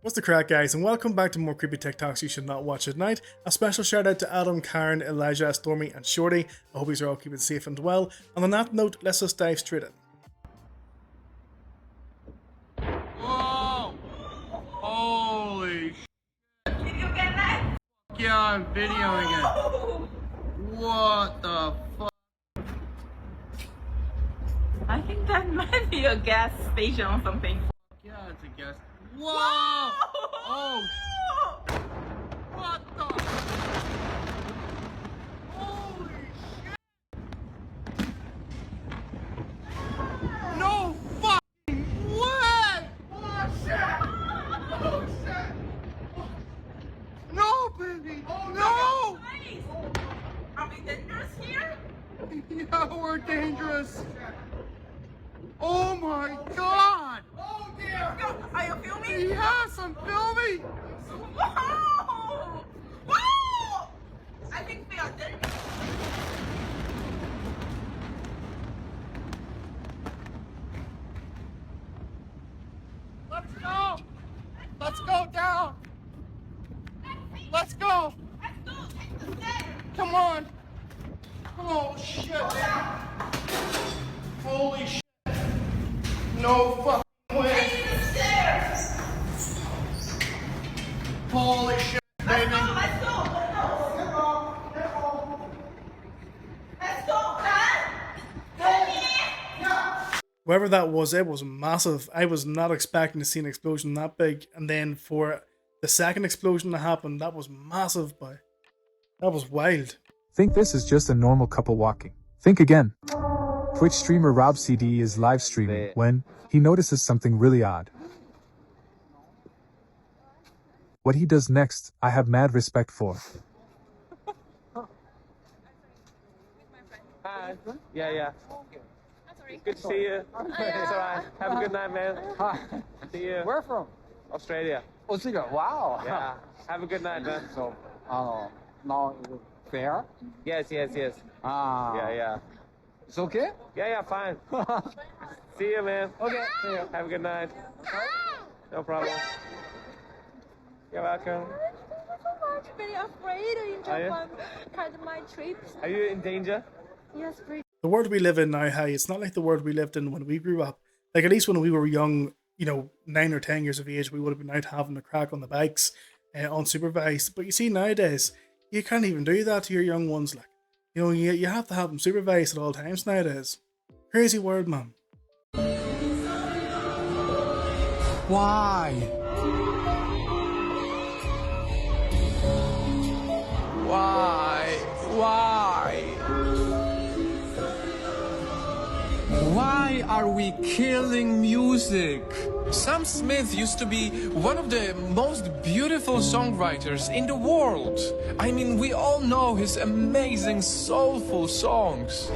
What's the crack, guys, and welcome back to more creepy TikToks you should not watch at night. A special shout out to Adam, Karen, Elijah, Stormy, and Shorty. I hope you're all keeping safe and well. And on that note, let's just dive straight in. Whoa! Holy shit! Did you get that? Yeah, I'm videoing it. What the fuck? I think that might be a gas station or something. Yeah, it's a guess. Whoa! Oh! What the? Holy shit! No fucking way! Oh shit! Oh shit! No, baby! No! Are we dangerous here? Yeah, we're dangerous. Oh my god! Oh dear! Are you filming? Yes, I'm filming! Wow! Wow! I think we are dangerous. Let's go! Let's go down! Let's go! Let's go! Take the stairs! Come on! Oh shit! Holy shit! No fucking way! Take the stairs! Holy shit, baby! Let's go! Let's go, Dad! Daddy! Whoever that was, it was massive. I was not expecting to see an explosion that big. And then for the second explosion to happen, that was massive, boy. That was wild. Think this is just a normal couple walking. Think again. Twitch streamer Rob CD is live streaming when he notices something really odd. What he does next, I have mad respect for. Hi. Yeah. Good to see you. It's alright. Have a good night, man. Hi. See you. Where from? Australia. Australia. Wow. Yeah. Have a good night, man. So, now fair? Yes. Yeah. It's okay? Yeah, fine. See you, man. Okay. See you. Have a good night. No problem. You're welcome. Thank you so much. Very afraid in Are you? Japan. Kind of my trips. Are you in danger? Yes, pretty. The world we live in now, hey, it's not like the world we lived in when we grew up. Like, at least when we were young, 9 or 10 years of age, we would have been out having a crack on the bikes, unsupervised. But you see, nowadays, you can't even do that to your young ones. Like, you have to have them supervised at all times nowadays. Crazy world, man. Why? Why are we killing music? Sam Smith used to be one of the most beautiful songwriters in the world. I mean, we all know his amazing soulful songs.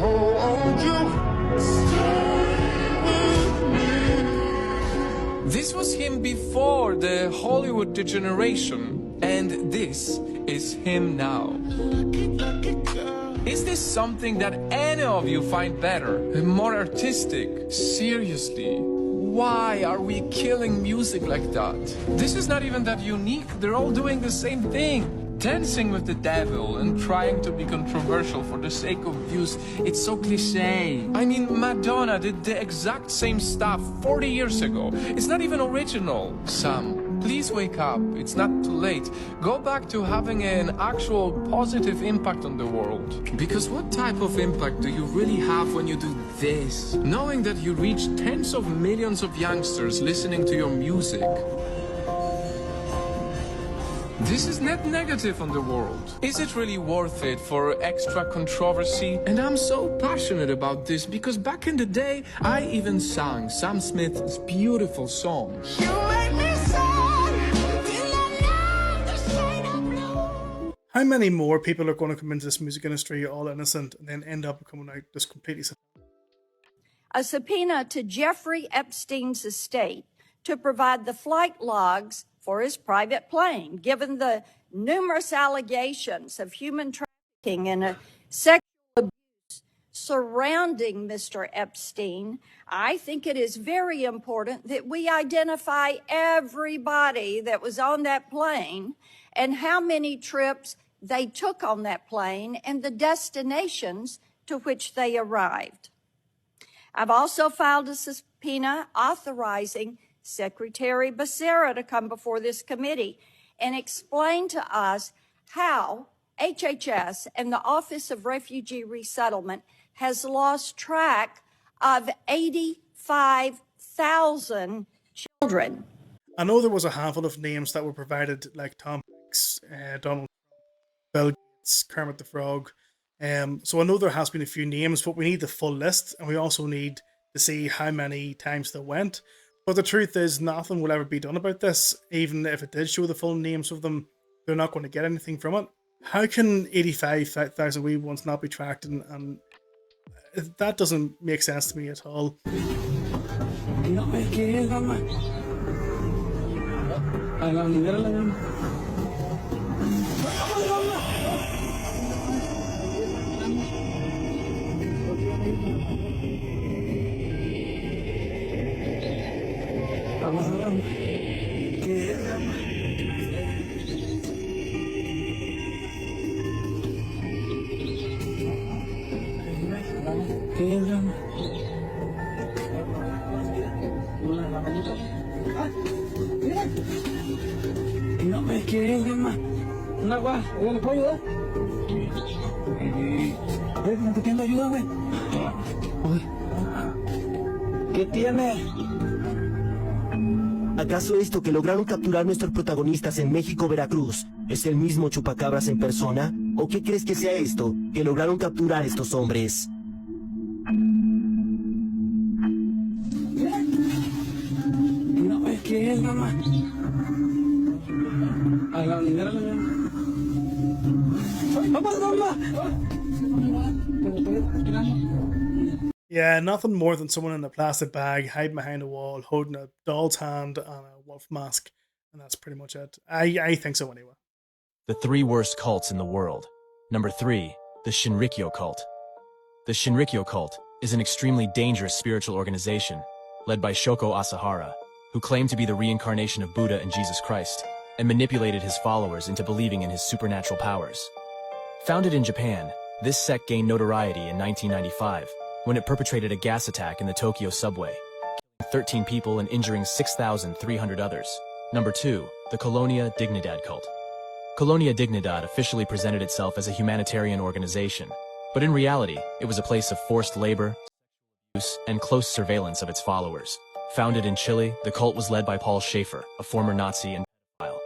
This was him before the Hollywood degeneration, and this is him now. Is this something that any of you find better, more artistic? Seriously, why are we killing music like that? This is not even that unique. They're all doing the same thing. Dancing with the devil and trying to be controversial for the sake of views. It's so cliche. I mean, Madonna did the exact same stuff 40 years ago. It's not even original. Sam, please wake up. It's not too late. Go back to having an actual positive impact on the world. Because what type of impact do you really have when you do this? Knowing that you reach tens of millions of youngsters listening to your music. This is net negative on the world. Is it really worth it for extra controversy? And I'm so passionate about this because back in the day, I even sang Sam Smith's beautiful songs. You make me sad, feel I love the shade of blue. How many more people are going to come into this music industry all innocent and then end up coming out just completely... A subpoena to Jeffrey Epstein's estate to provide the flight logs for his private plane, given the numerous allegations of human trafficking and sexual abuse surrounding Mr. Epstein, I think it is very important that we identify everybody that was on that plane and how many trips they took on that plane and the destinations to which they arrived. I've also filed a subpoena authorizing Secretary Becerra to come before this committee and explain to us how HHS and the Office of Refugee Resettlement has lost track of 85,000 children. I know there was a handful of names that were provided, like Tom Hanks, Donald Trump, Bill Gates, Kermit the Frog. So I know there has been a few names, but we need the full list, and we also need to see how many times they went. But the truth is, nothing will ever be done about this. Even if it did show the full names of them, they're not going to get anything from it. How can 85,000 wee ones not be tracked? And that doesn't make sense to me at all. No me quieren más. Un agua, ¿yo le puedo ayudar? ¿Me está pidiendo ayuda, güey? ¿Qué tiene? ¿Acaso esto que lograron capturar nuestros protagonistas en México, Veracruz, es el mismo chupacabras en persona? ¿O qué crees que sea esto que lograron capturar estos hombres? No me quieren más. A la unidad Yeah, nothing more than someone in a plastic bag hiding behind a wall, holding a doll's hand and a wolf mask, and that's pretty much it. I think so anyway. The 3 worst cults in the world. Number 3, the Shinrikyo cult. The Shinrikyo cult is an extremely dangerous spiritual organization led by Shoko Asahara, who claimed to be the reincarnation of Buddha and Jesus Christ, and manipulated his followers into believing in his supernatural powers. Founded in Japan, this sect gained notoriety in 1995 when it perpetrated a gas attack in the Tokyo subway, killing 13 people and injuring 6,300 others. Number 2, the Colonia Dignidad cult. Colonia Dignidad officially presented itself as a humanitarian organization, but in reality, it was a place of forced labor, abuse, and close surveillance of its followers. Founded in Chile, the cult was led by Paul Schaefer, a former Nazi and pedophile.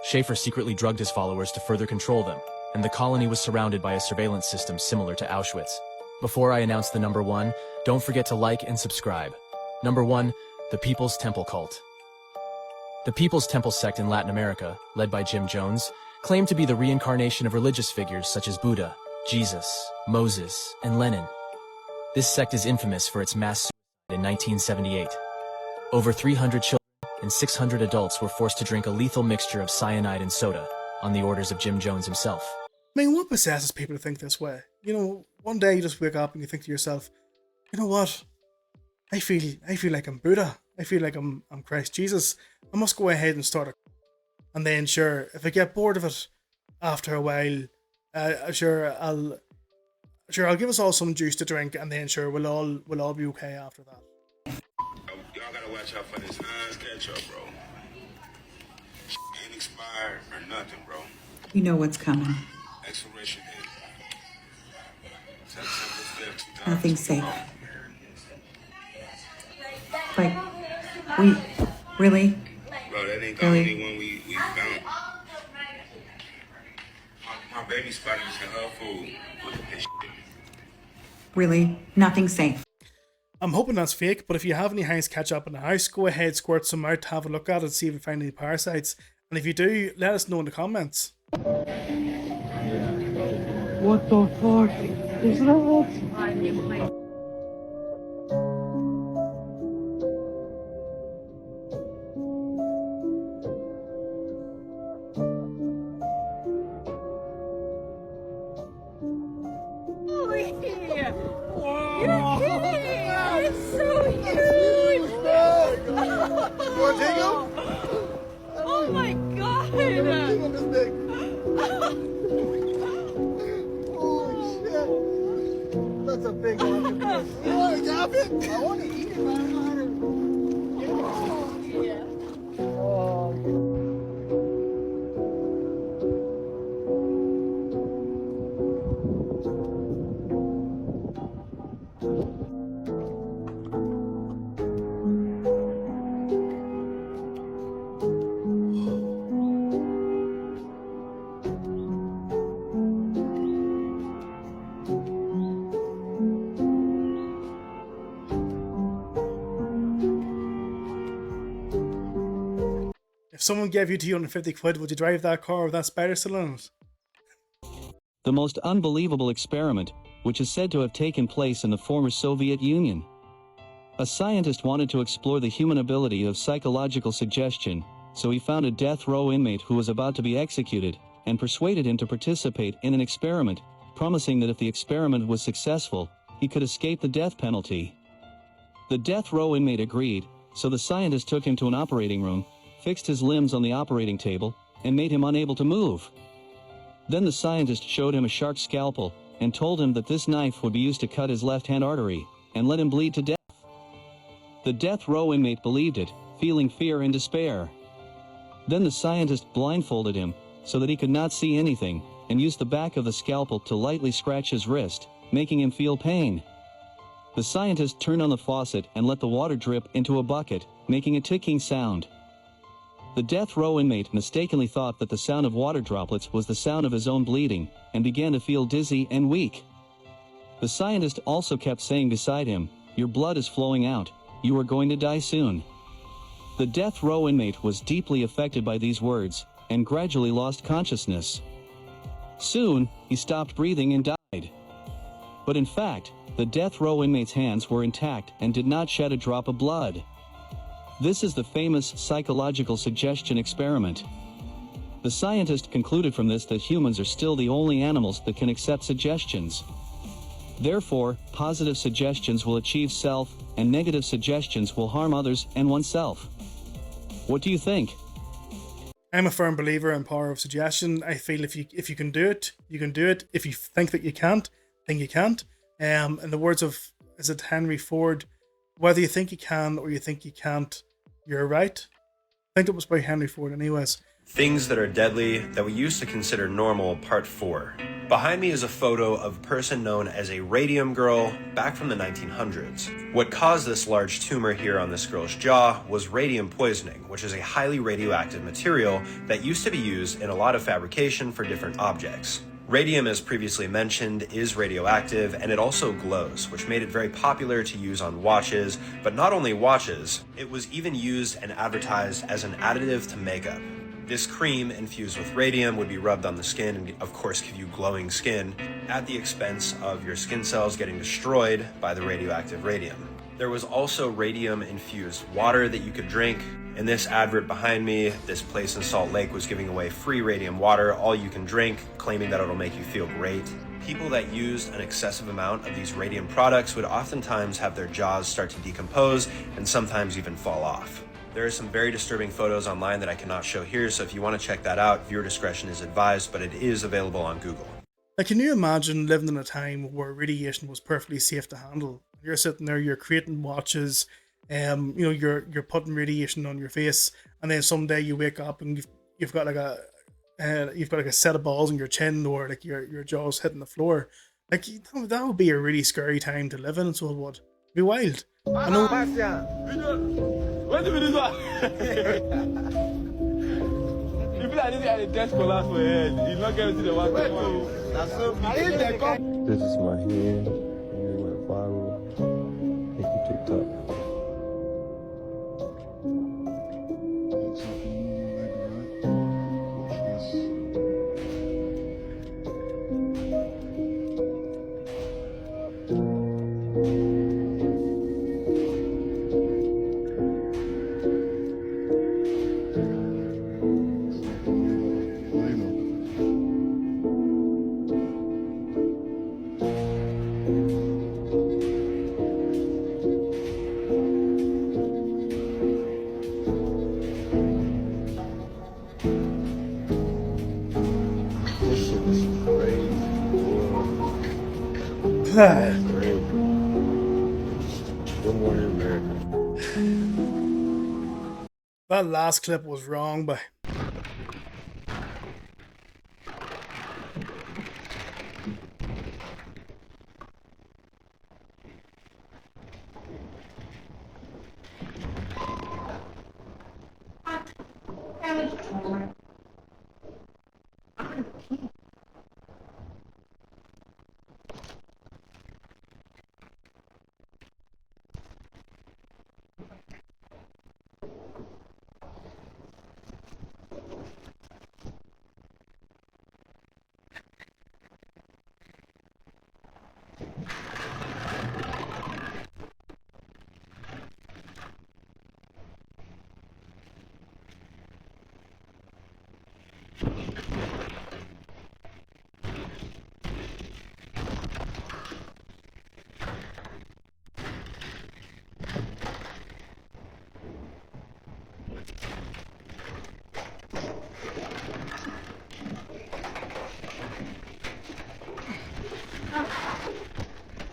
Schaefer secretly drugged his followers to further control them, and the colony was surrounded by a surveillance system similar to Auschwitz. Before I announce the number 1, don't forget to like and subscribe. Number 1, the People's Temple cult. The People's Temple sect in Latin America, led by Jim Jones, claimed to be the reincarnation of religious figures such as Buddha, Jesus, Moses, and Lenin. This sect is infamous for its mass suicide in 1978. Over 300 children and 600 adults were forced to drink a lethal mixture of cyanide and soda on the orders of Jim Jones himself. I mean, what possesses people to think this way? You know, one day you just wake up and you think to yourself, you know what? I feel like I'm Buddha. I feel like I'm Christ Jesus. I must go ahead and start it. And then, sure, if I get bored of it after a while, I'll give us all some juice to drink, and then sure, we'll all be okay after that. Y'all gotta watch out for this Heinz ketchup, bro. Ain't expired or nothing, bro. You know what's coming. Expiration date. Nothing's safe. Like, we really? Bro, that ain't the only one we found. My baby spotted this in her food. This shit. Really? Nothing's safe. I'm hoping that's fake, but if you have any Heinz ketchup in the house, go ahead, squirt some out, have a look at it, see if you find any parasites. And if you do, let us know in the comments. What the fuck is that? That's a big octopus. You want to tap it? I want to eat it, but I don't know how to get it. Oh, If someone gave you 250 quid, would you drive that car with that spider still in it? The most unbelievable experiment, which is said to have taken place in the former Soviet Union. A scientist wanted to explore the human ability of psychological suggestion, so he found a death row inmate who was about to be executed, and persuaded him to participate in an experiment, promising that if the experiment was successful, he could escape the death penalty. The death row inmate agreed, so the scientist took him to an operating room, fixed his limbs on the operating table, and made him unable to move. Then the scientist showed him a sharp scalpel, and told him that this knife would be used to cut his left-hand artery, and let him bleed to death. The death row inmate believed it, feeling fear and despair. Then the scientist blindfolded him, so that he could not see anything, and used the back of the scalpel to lightly scratch his wrist, making him feel pain. The scientist turned on the faucet and let the water drip into a bucket, making a ticking sound. The death row inmate mistakenly thought that the sound of water droplets was the sound of his own bleeding, and began to feel dizzy and weak. The scientist also kept saying beside him, "Your blood is flowing out, you are going to die soon." The death row inmate was deeply affected by these words, and gradually lost consciousness. Soon, he stopped breathing and died. But in fact, the death row inmate's hands were intact and did not shed a drop of blood. This is the famous psychological suggestion experiment. The scientist concluded from this that humans are still the only animals that can accept suggestions. Therefore, positive suggestions will achieve self, and negative suggestions will harm others and oneself. What do you think? I'm a firm believer in power of suggestion. I feel if you can do it, you can do it. If you think that you can't, then you can't. In the words of, is it Henry Ford, whether you think you can or you think you can't, you're right. I think it was by Henry Ford anyways. Things that are deadly that we used to consider normal, part 4. Behind me is a photo of a person known as a radium girl back from the 1900s. What caused this large tumor here on this girl's jaw was radium poisoning, which is a highly radioactive material that used to be used in a lot of fabrication for different objects. Radium, as previously mentioned, is radioactive, and it also glows, which made it very popular to use on watches, but not only watches, it was even used and advertised as an additive to makeup. This cream infused with radium would be rubbed on the skin and of course give you glowing skin at the expense of your skin cells getting destroyed by the radioactive radium. There was also radium infused water that you could drink. In this advert behind me, this place in Salt Lake was giving away free radium water, all you can drink, claiming that it'll make you feel great. People that used an excessive amount of these radium products would oftentimes have their jaws start to decompose and sometimes even fall off. There are some very disturbing photos online that I cannot show here, so if you want to check that out, viewer discretion is advised, but it is available on Google. Like, can you imagine living in a time where radiation was perfectly safe to handle? You're sitting there, you're creating watches, you're putting radiation on your face, and then someday you wake up and you've got like a set of balls in your chin, or like your jaw's hitting the floor. Like, that would be a really scary time to live in, so it would be wild. I know. What do we do? If you are at a desk collapse for head, you're not going to the one. This is my hand. It went viral. Making TikTok. Good morning, America. That last clip was wrong, but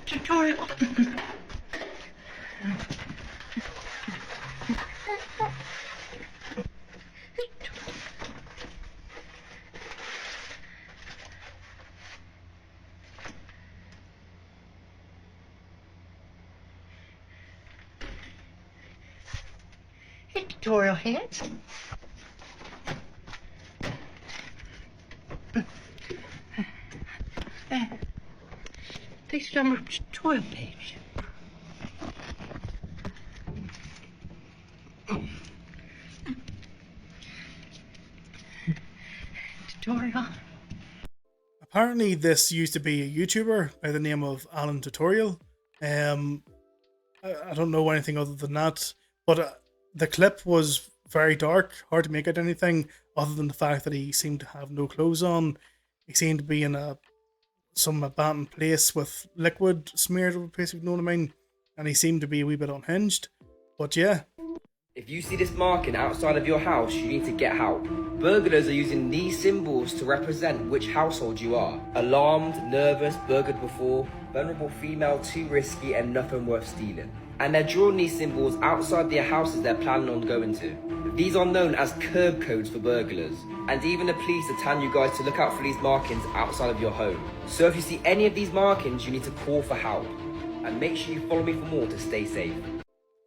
Tutorial. Hey, tutorial hands. Take some tutorial page. Tutorial. apparently this used to be a YouTuber by the name of Alan Tutorial. I don't know anything other than that, but the clip was very dark, hard to make out anything other than the fact that he seemed to have no clothes on. He seemed to be in some abandoned place with liquid smeared over the place, if you know what I mean, and he seemed to be a wee bit unhinged. But yeah. If you see this marking outside of your house, you need to get help. Burglars are using these symbols to represent which household you are. Alarmed, nervous, burglared before, vulnerable female, too risky, and nothing worth stealing. And they're drawing these symbols outside their houses they're planning on going to. These are known as curb codes for burglars. And even the police are telling you guys to look out for these markings outside of your home. So if you see any of these markings, you need to call for help. And make sure you follow me for more to stay safe.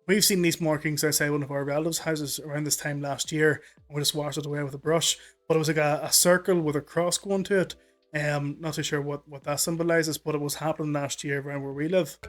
We've seen these markings outside one of our relatives' houses around this time last year, and we just washed it away with a brush. But it was like a circle with a cross going to it. Not too sure what that symbolizes, but it was happening last year around where we live.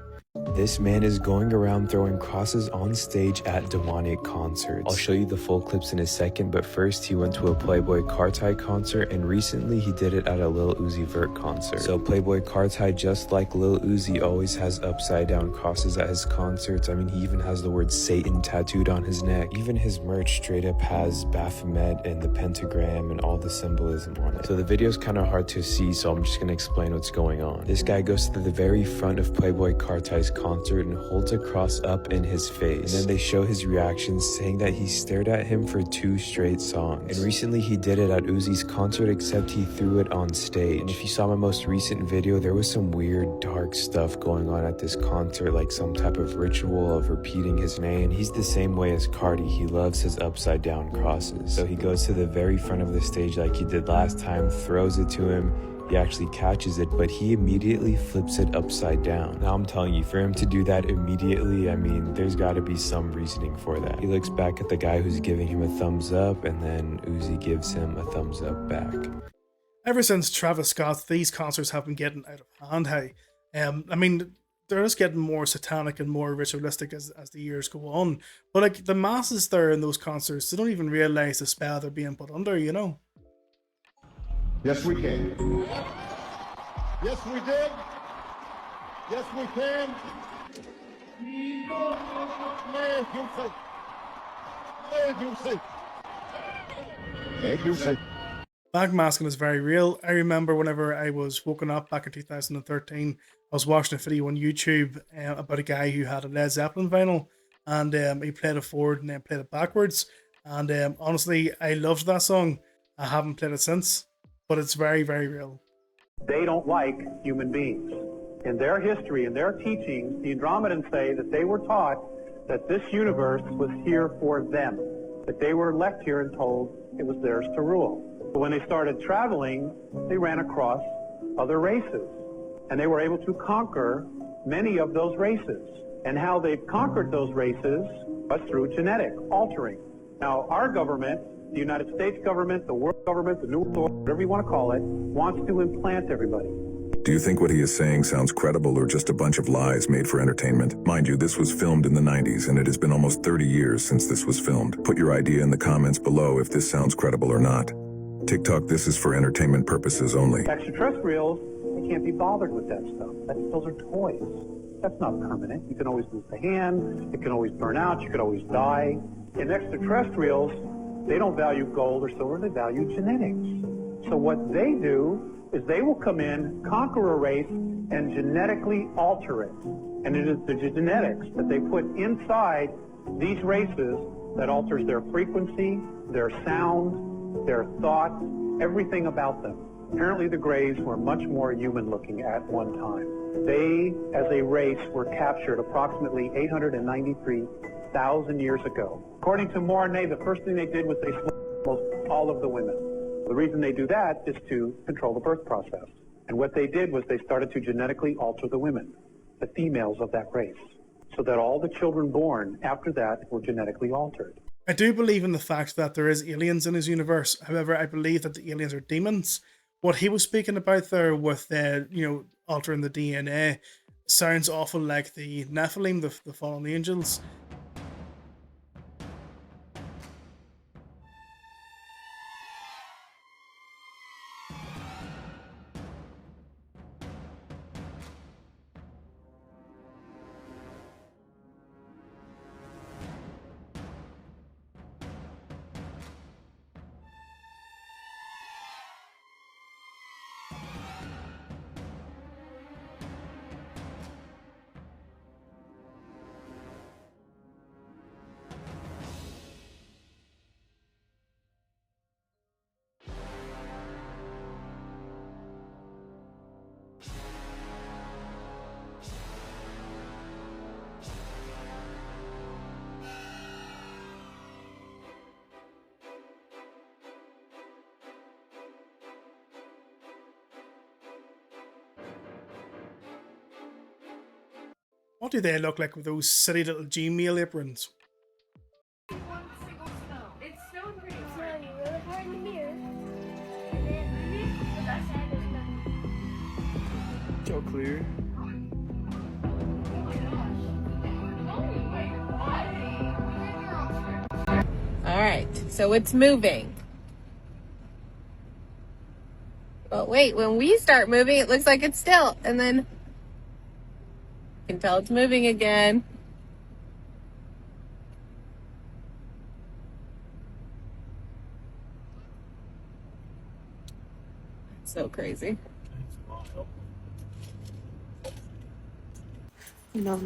This man is going around throwing crosses on stage at demonic concerts. I'll show you the full clips in a second, but first he went to a Playboy Carti concert, and recently he did it at a Lil Uzi Vert concert. So Playboy Carti, just like Lil Uzi, always has upside down crosses at his concerts. I mean, he even has the word Satan tattooed on his neck. Even his merch straight up has Baphomet and the pentagram and all the symbolism on it. So the video's kind of hard to see, so I'm just gonna explain what's going on. This guy goes to the very front of Playboy Carti's concert and holds a cross up in his face. And then they show his reactions, saying that he stared at him for 2 straight songs. And recently he did it at Uzi's concert, except he threw it on stage. And if you saw my most recent video, there was some weird dark stuff going on at this concert, like some type of ritual of repeating his name. And he's the same way as Cardi. He loves his upside down crosses. So he goes to the very front of the stage like he did last time, throws it to him. He actually catches it, but he immediately flips it upside down. Now I'm telling you, for him to do that immediately, I mean, there's gotta be some reasoning for that. He looks back at the guy who's giving him a thumbs up, and then Uzi gives him a thumbs up back. Ever since Travis Scott, these concerts have been getting out of hand, hey. I mean, they're just getting more satanic and more ritualistic as the years go on. But like the masses there in those concerts, they don't even realize the spell they're being put under, you know? Yes, we can. Yes, we did. Yes, we can. Man, you say. Man, you say. Man, you say. Backmasking is very real. I remember whenever I was woken up back in 2013, I was watching a video on YouTube about a guy who had a Led Zeppelin vinyl, and he played it forward and then played it backwards. And honestly, I loved that song. I haven't played it since, but it's very, very real. They don't like human beings. In their history, in their teachings, the Andromedans say that they were taught that this universe was here for them, that they were left here and told it was theirs to rule. But when they started traveling, they ran across other races, and they were able to conquer many of those races. And how they've conquered those races was through genetic altering. Now, our government, the United States government, the world government, the New World, whatever you want to call it, wants to implant everybody. Do you think what he is saying sounds credible or just a bunch of lies made for entertainment? Mind you, this was filmed in the 90s, and it has been almost 30 years since this was filmed. Put your idea in the comments below if this sounds credible or not. TikTok, this is for entertainment purposes only. Extraterrestrials, they can't be bothered with that stuff. Those are toys. That's not permanent. You can always lose the hand, it can always burn out, you could always die. In extraterrestrials, they don't value gold or silver, they value genetics. So what they do is they will come in, conquer a race, and genetically alter it. And it is the genetics that they put inside these races that alters their frequency, their sound, their thoughts, everything about them. Apparently the Greys were much more human-looking at one time. They, as a race, were captured approximately 893,000 years ago. According to Mornay, the first thing they did was they slaughtered almost all of the women. The reason they do that is to control the birth process. And what they did was they started to genetically alter the women, the females of that race, so that all the children born after that were genetically altered. I do believe in the fact that there is aliens in his universe. However, I believe that the aliens are demons. What he was speaking about there with, altering the DNA sounds awful like the Nephilim, the fallen angels. What do they look like with those silly little Gmail aprons? It's snowing pretty hard. You really hard in the mirror. And then the left side is So clear. All right, so it's moving. But wait, when we start moving, it looks like it's still, and then you can tell it's moving again. It's so crazy. No.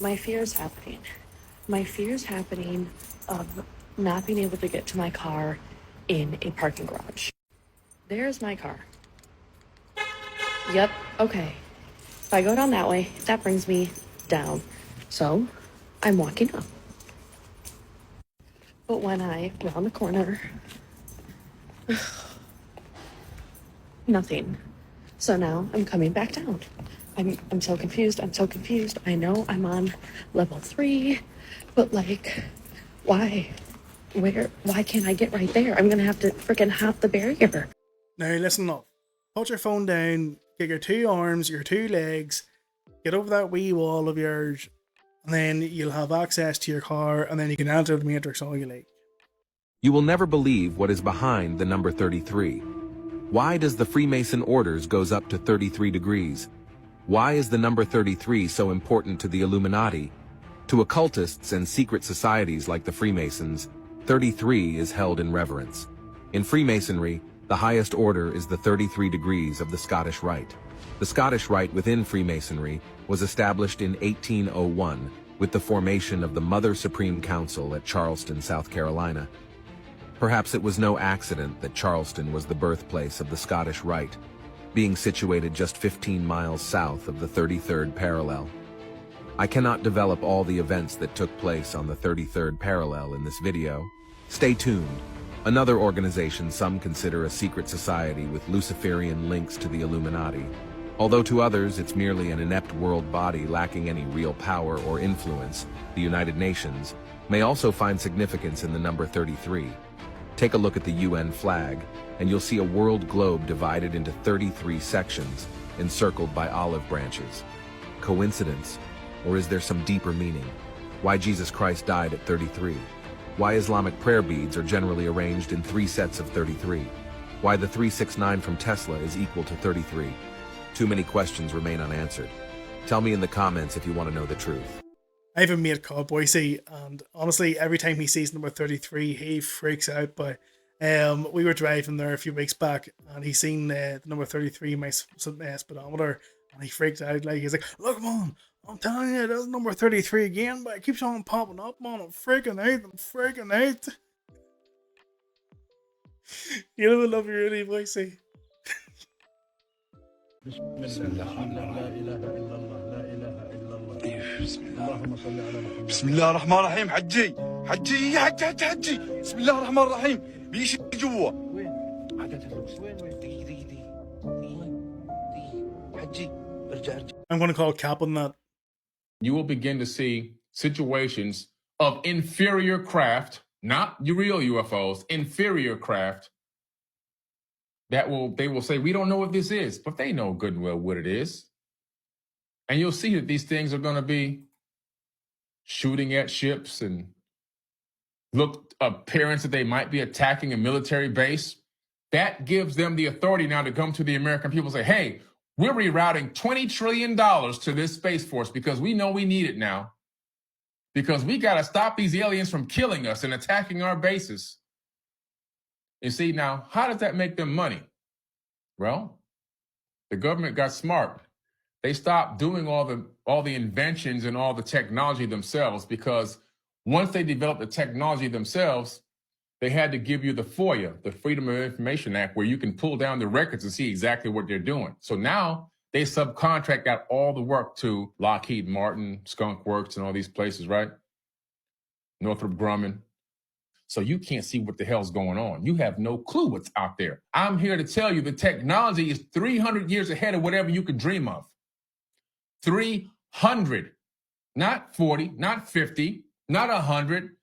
My fear is happening. My fear is happening of not being able to get to my car in a parking garage. There's my car. Yep, okay. If I go down that way, that brings me down. So, I'm walking up. But when I round the corner, nothing. So now I'm coming back down. I'm so confused. I know I'm on level 3, but like, why? Why can't I get right there? I'm gonna have to freaking hop the barrier. Now listen up. Put your phone down, get your 2 arms, your 2 legs, get over that wee wall of yours, and then you'll have access to your car, and then you can enter the Matrix all you like. You will never believe what is behind the number 33. Why does the Freemason orders goes up to 33 degrees? Why is the number 33 so important to the Illuminati? To occultists and secret societies like the Freemasons, 33 is held in reverence. In Freemasonry, the highest order is the 33 degrees of the Scottish Rite. The Scottish Rite within Freemasonry was established in 1801 with the formation of the Mother Supreme Council at Charleston, South Carolina. Perhaps it was no accident that Charleston was the birthplace of the Scottish Rite. being situated just 15 miles south of the 33rd parallel. I cannot develop all the events that took place on the 33rd parallel in this video. Stay tuned. Another organization some consider a secret society with Luciferian links to the Illuminati. Although to others it's merely an inept world body lacking any real power or influence, the United Nations may also find significance in the number 33. Take a look at the UN flag, and you'll see a world globe divided into 33 sections, encircled by olive branches. Coincidence? Or is there some deeper meaning? Why Jesus Christ died at 33? Why Islamic prayer beads are generally arranged in 3 sets of 33? Why the 369 from Tesla is equal to 33? Too many questions remain unanswered. Tell me in the comments if you want to know the truth. I have a mate called Boise, and honestly, every time he sees number 33, he freaks out. But we were driving there a few weeks back, and he seen the number 33 in my speedometer, and he freaked out. Like, he's like, "Look, man, I'm telling you, that's number 33 again, but it keeps on popping up, man. I'm freaking out. You know, I love you really, Boise." بسم الله الرحمن الرحيم. حجي حجي حجي بسم الله الرحمن الرحيم. بيش جوا وين حجي ارجع I'm going to call cap on that. You will begin to see situations of inferior craft, not real UFOs, inferior craft, they will say, we don't know what this is, but they know good and well what it is. And you'll see that these things are going to be shooting at ships and look appearance that they might be attacking a military base. That gives them the authority now to come to the American people and say, hey, we're rerouting $20 trillion to this Space Force because we know we need it now. Because we got to stop these aliens from killing us and attacking our bases. You see, now, how does that make them money? Well, the government got smart. They stopped doing all the inventions and all the technology themselves, because once they developed the technology themselves, they had to give you the FOIA, the Freedom of Information Act, where you can pull down the records and see exactly what they're doing. So now they subcontract out all the work to Lockheed Martin, Skunk Works, and all these places, right? Northrop Grumman. So you can't see what the hell's going on. You have no clue what's out there. I'm here to tell you the technology is 300 years ahead of whatever you could dream of. 300, not 40, not 50, not 100,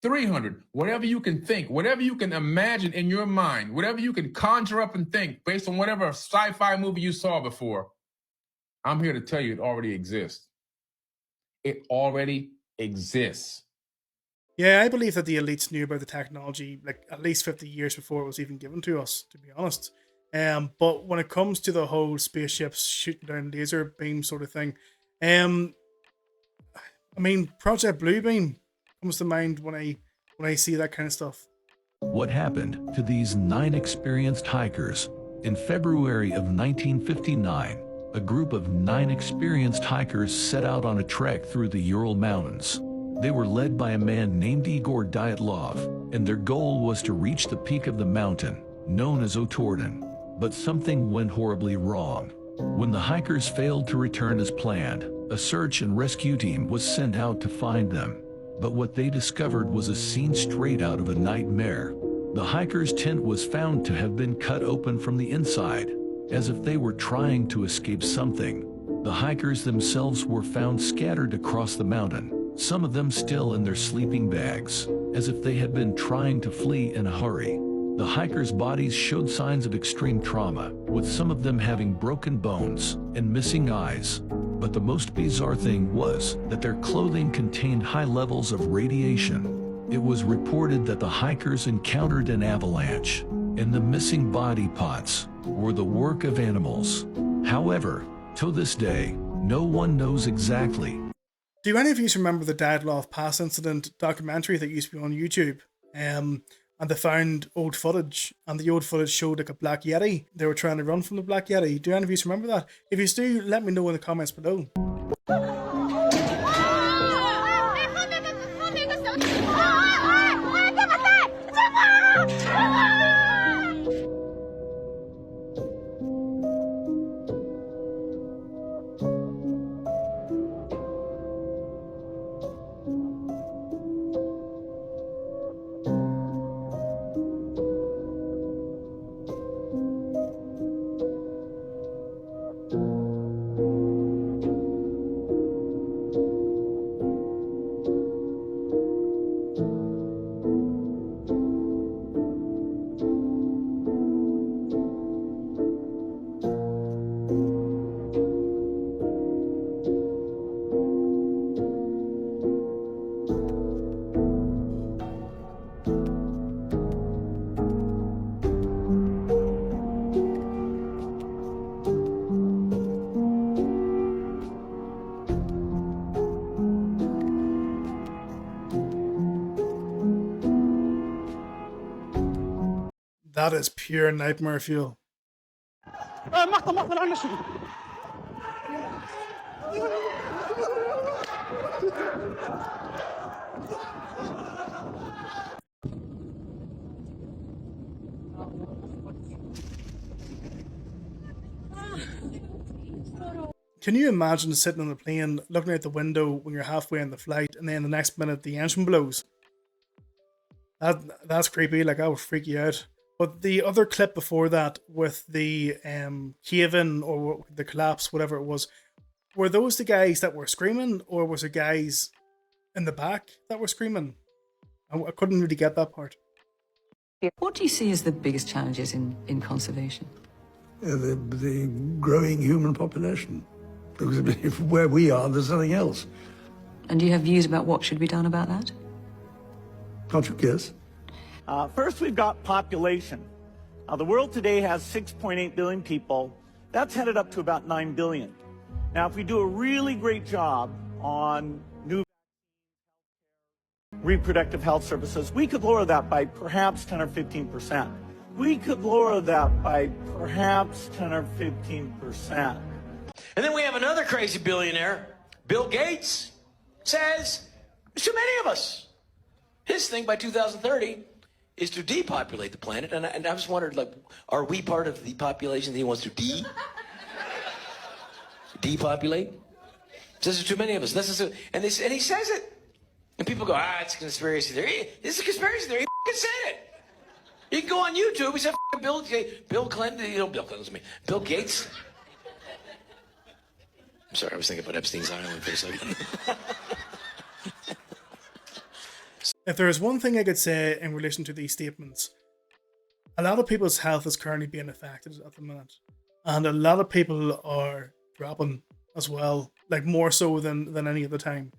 300. Whatever you can think, whatever you can imagine in your mind, whatever you can conjure up and think based on whatever sci-fi movie you saw before, I'm here to tell you it already exists. It already exists. Yeah, I believe that the elites knew about the technology like at least 50 years before it was even given to us, to be honest. But when it comes to the whole spaceships shooting down laser beam sort of thing, I mean, Project Bluebeam comes to mind when I see that kind of stuff. What happened to these 9 experienced hikers? In February of 1959, a group of 9 experienced hikers set out on a trek through the Ural Mountains. They were led by a man named Igor Dyatlov, and their goal was to reach the peak of the mountain, known as Otorden. But something went horribly wrong. When the hikers failed to return as planned, a search and rescue team was sent out to find them. But what they discovered was a scene straight out of a nightmare. The hikers' tent was found to have been cut open from the inside, as if they were trying to escape something. The hikers themselves were found scattered across the mountain, some of them still in their sleeping bags, as if they had been trying to flee in a hurry. The hikers' bodies showed signs of extreme trauma, with some of them having broken bones and missing eyes. But the most bizarre thing was that their clothing contained high levels of radiation. It was reported that the hikers encountered an avalanche, and the missing body parts were the work of animals. However, to this day, no one knows exactly. Do any of you remember the Dyatlov Pass incident documentary that used to be on YouTube? And they found old footage, and the old footage showed like a black yeti. They were trying to run from the black yeti. Do any of you remember that? If you do, let me know in the comments below. That is pure nightmare fuel. Can you imagine sitting on a plane, looking out the window when you're halfway in the flight, and then the next minute the engine blows? That's creepy. Like, that would freak you out. But the other clip before that, with the cave-in or the collapse, whatever it was, were those the guys that were screaming, or was it guys in the back that were screaming? I couldn't really get that part. What do you see as the biggest challenges in conservation? The growing human population. Because if where we are, there's nothing else. And do you have views about what should be done about that? Can't you guess? First, we've got population. The world today has 6.8 billion people. That's headed up to about 9 billion. Now, if we do a really great job on new reproductive health services, we could lower that by perhaps 10 or 15%. We could lower that by perhaps 10 or 15%. And then we have another crazy billionaire, Bill Gates, says there's too many of us. His thing by 2030 is to depopulate the planet. And I just wondered, like, are we part of the population that he wants to depopulate? Says there's too many of us. And he says it. And people go, it's a conspiracy theory. This is a conspiracy theory. He f***ing said it. You can go on YouTube. He said Bill Clinton. Bill Clinton's me. Bill Gates. I'm sorry, I was thinking about Epstein's Island for a second. If there is one thing I could say in relation to these statements, a lot of people's health is currently being affected at the minute. And a lot of people are dropping as well, like more so than any other time.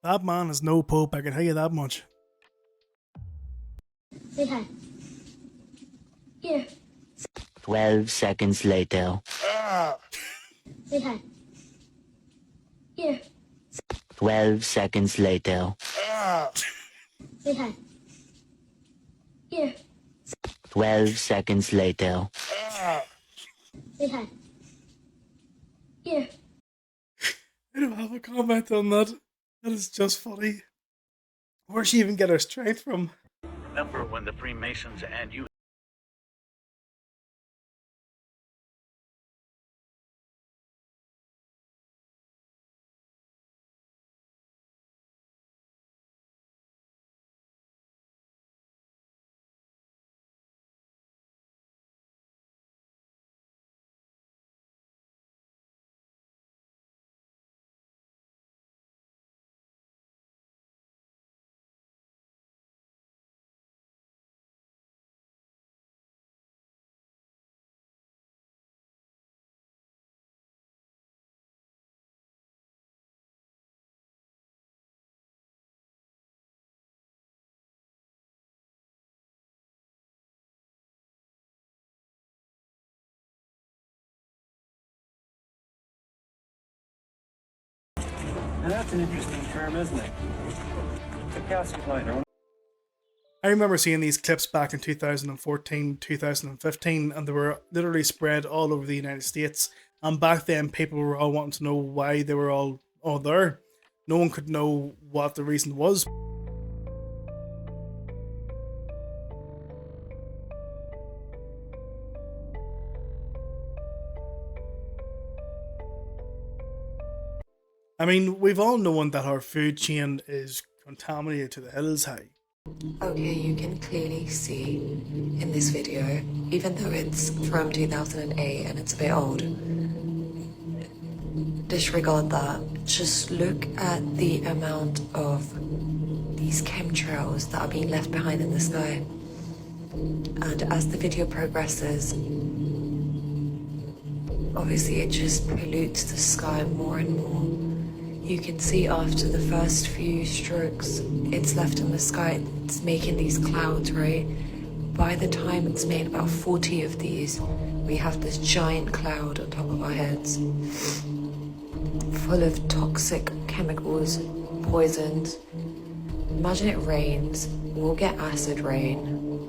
That man is no pope, I can tell you that much. Say hi. Here. 12 seconds later. Say hi. Here. 12 seconds later. Say hi. Here. 12 seconds later. Say hi. Here. I don't have a comment on that. That is just funny. Where'd she even get her strength from? Remember when the Freemasons and you Now that's an interesting term, isn't it? The casket liner. I remember seeing these clips back in 2014, 2015, and they were literally spread all over the United States. And back then, people were all wanting to know why they were all there. No one could know what the reason was. I mean, we've all known that our food chain is contaminated to the hills high. Okay, you can clearly see in this video, even though it's from 2008 and it's a bit old, disregard that. Just look at the amount of these chemtrails that are being left behind in the sky. And as the video progresses, obviously it just pollutes the sky more and more. You can see after the first few strokes it's left in the sky, it's making these clouds, right? by the time it's made about 40 of these, we have this giant cloud on top of our heads, full of toxic chemicals, poisons. Imagine it rains, we'll get acid rain.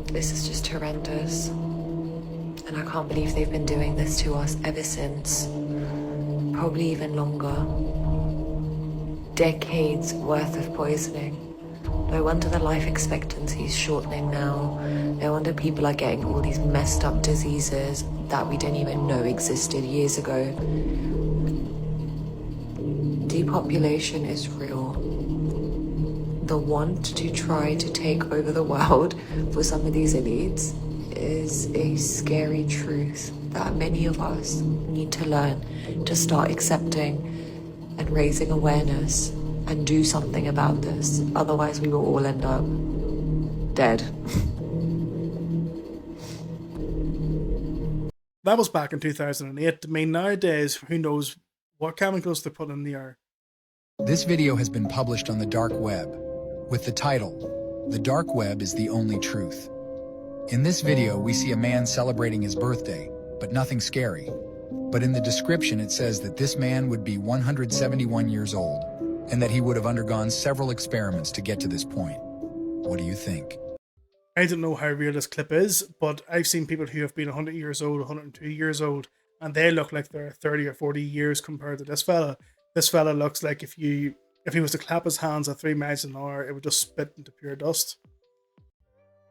This is just horrendous. And I can't believe they've been doing this to us ever since. Probably even longer. Decades worth of poisoning. No wonder the life expectancy is shortening now. No wonder people are getting all these messed up diseases that we didn't even know existed years ago. Depopulation is real. The want to try to take over the world for some of these elites is a scary truth that many of us need to learn to start accepting and raising awareness and do something about this. Otherwise, we will all end up dead. That was back in 2008. I mean, nowadays, who knows what chemicals they put in the air. This video has been published on the dark web with the title, "The Dark Web is the Only Truth." In this video, we see a man celebrating his birthday, but nothing scary. But in the description, it says that this man would be 171 years old, and that he would have undergone several experiments to get to this point. What do you think? I don't know how real this clip is, but I've seen people who have been 100 years old, 102 years old, and they look like they're 30 or 40 years compared to this fella. This fella looks like if he was to clap his hands at 3 miles an hour, it would just spit into pure dust.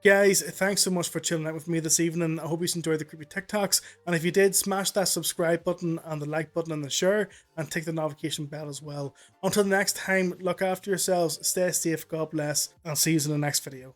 Guys, thanks so much for chilling out with me this evening. I hope you enjoyed the creepy TikToks, and if you did, smash that subscribe button and the like button and the share, and tick the notification bell as well. Until next time, look after yourselves, stay safe, God bless, and see you in the next video.